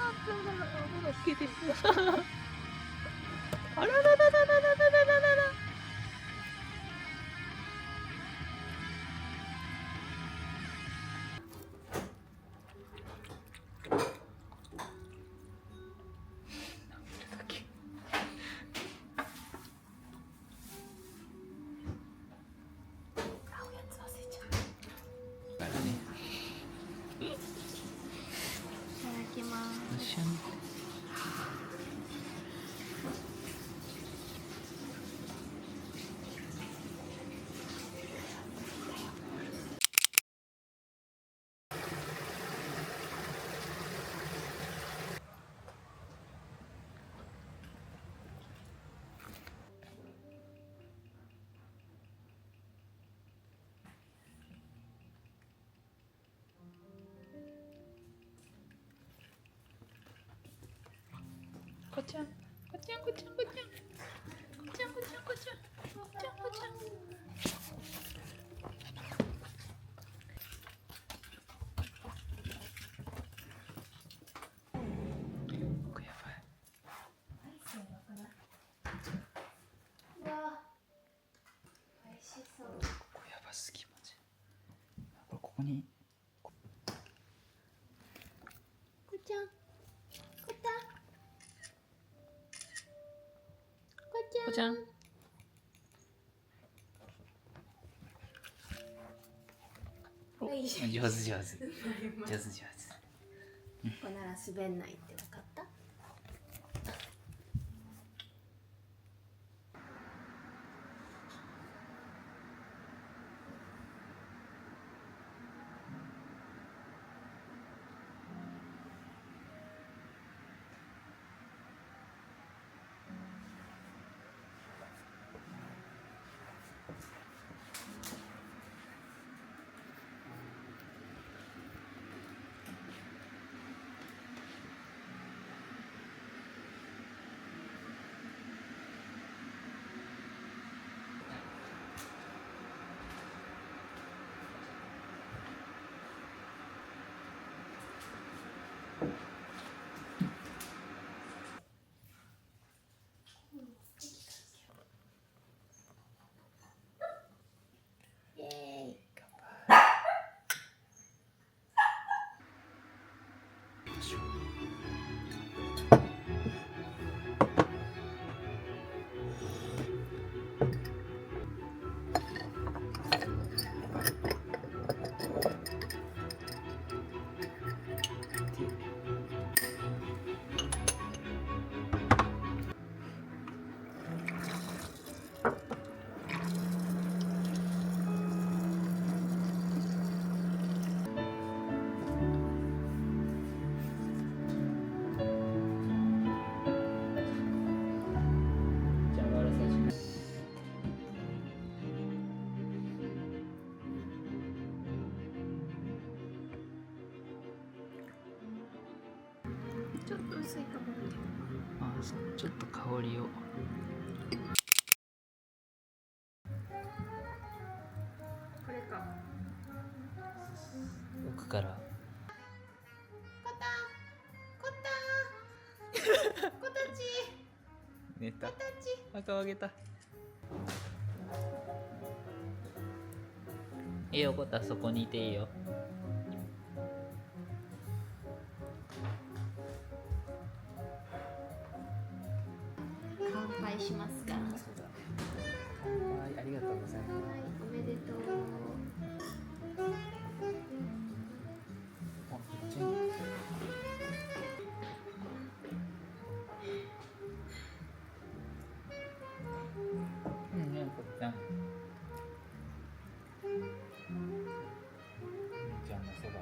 のっけてる。あらららららららららら。こちゃん、こちゃん、こちゃん、こちゃん、こちゃん、こちゃん、こちゃん、こちゃん、こちゃん。これやばい。うわ、美味しそう。これやばすぎマジ。ここに。こちゃん、こた。こちゃん。上手上手。上手上手。ここなら滑んないって分かった？イエーイ。ちょっと薄いかもね。あ、ちょっと香りを。これか。奥から。こたち。寝た。こたち。赤をあげた。いいよ、こた、そこにいていいよ。乾杯しますか。はい、ありがとうございます。はい、おめでとう。あ、こっちに。うんね、こっちゃん。ちゃんのそば。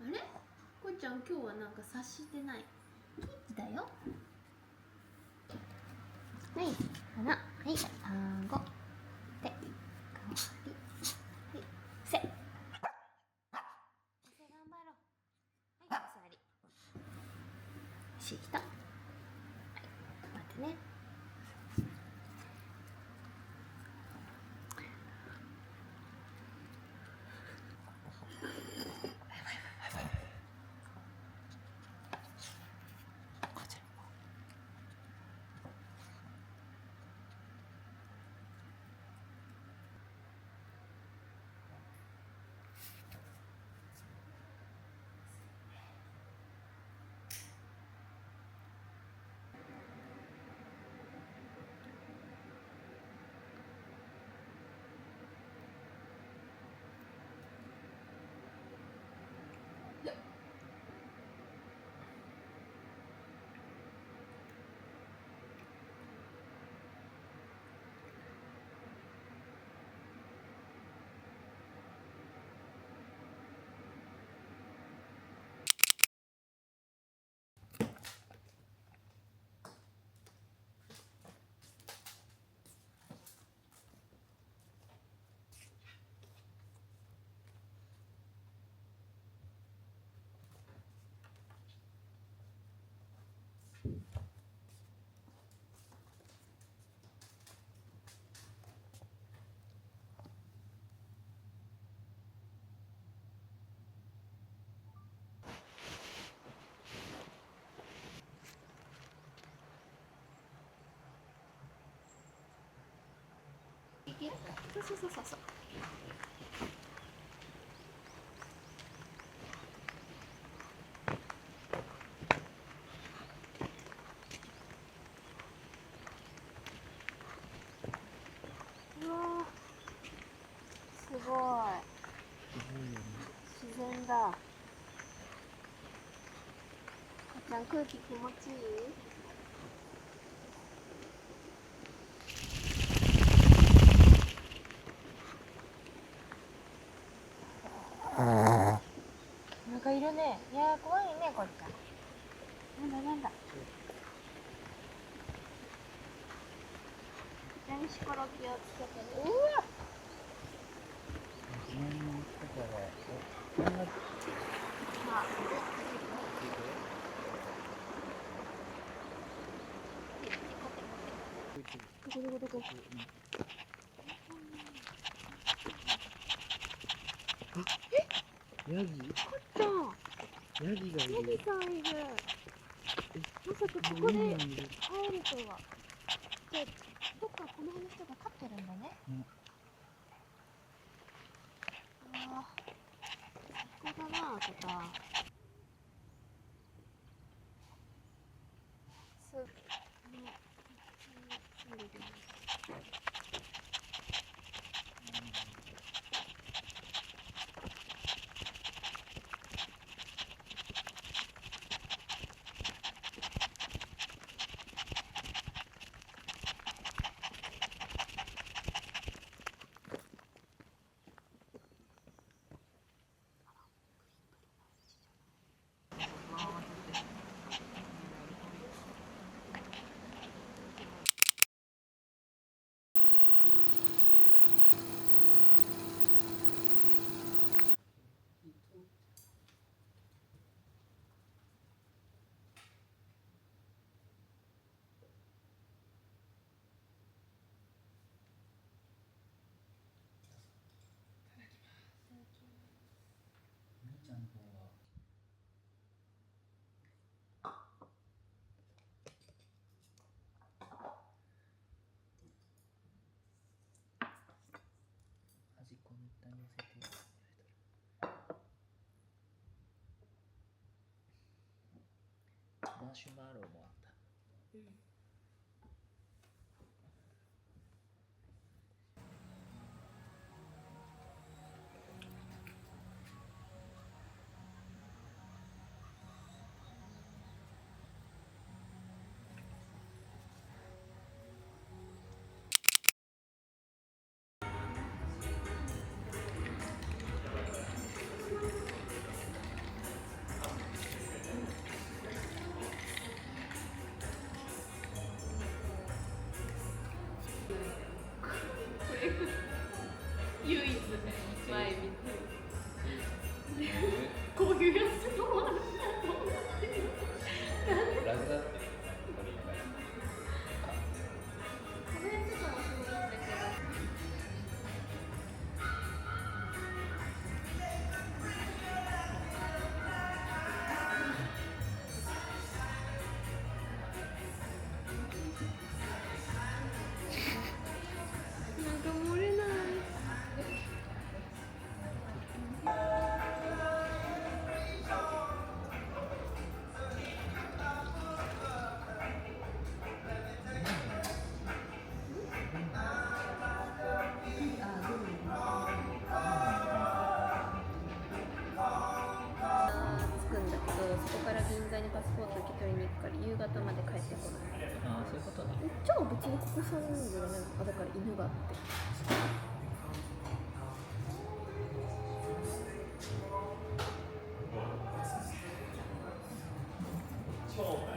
あれ？こいちゃん今日はなんか察してない。元気だよ。はい鼻、はい顎手、かわり、はいせ、頑張ろう。はい、お座り。しい人。はい、待ってね。そうそうそうそう。うわー、すごい。自然だ。あちゃん、空気気持ちいい？なんかいるね。いやー、怖いね、こっちゃん。なんだなんだ。電子コロ気をつけてね。うわ。どこどこどこ。ヤギ？こっちゃん。ヤギがいる。ヤギさんいる。まさかここで会えるとは。で、どっかこの辺の人が飼ってるんだね。うわー、最高だな、ここ。住んでるね。端っこに一旦寄せて。マシュマロもあった。唯一ね前見てこういうやつもあるんだと思ってラグだってコメントとかもすごいんだけどなんか漏れない着くんだけど、そこから銀座にパスポート受け取りに行くから夕方まで帰ってこない。ああそういうことねじゃあ別にここ3人じゃないのか。だから犬があってそう